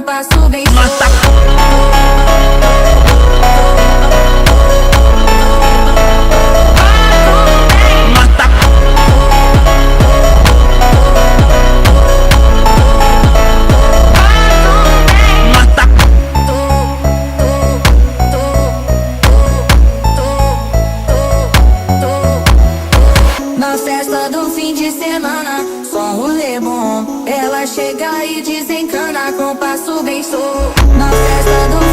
passo bem Mata Mata Mata na festa do fim de semana, só um rolê bom. Ela chega e desencana com passo bem sou. Na festa do